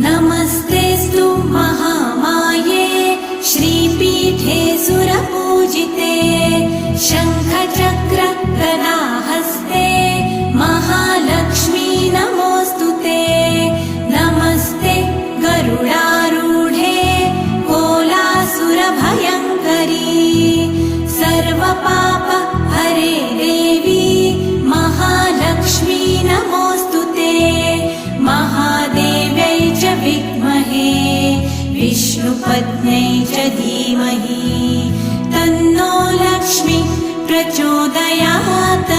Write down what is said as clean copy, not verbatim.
नमस्तेऽस्तु महामाये श्रीपीठे सुरपूजिते शङ्खचक्र गदाहस्ते महालक्ष्मी नमोऽस्तुते। नमस्ते गरुडारूढे कोलासुरभयङ्करी सर्वपाप हरे देवी महालक्ष्मी नमोऽस्तुते। महादेव्यै च विद्महे विष्णुपत्न्यै च धीमहि तन्नो लक्ष्मी प्रचोदयात्।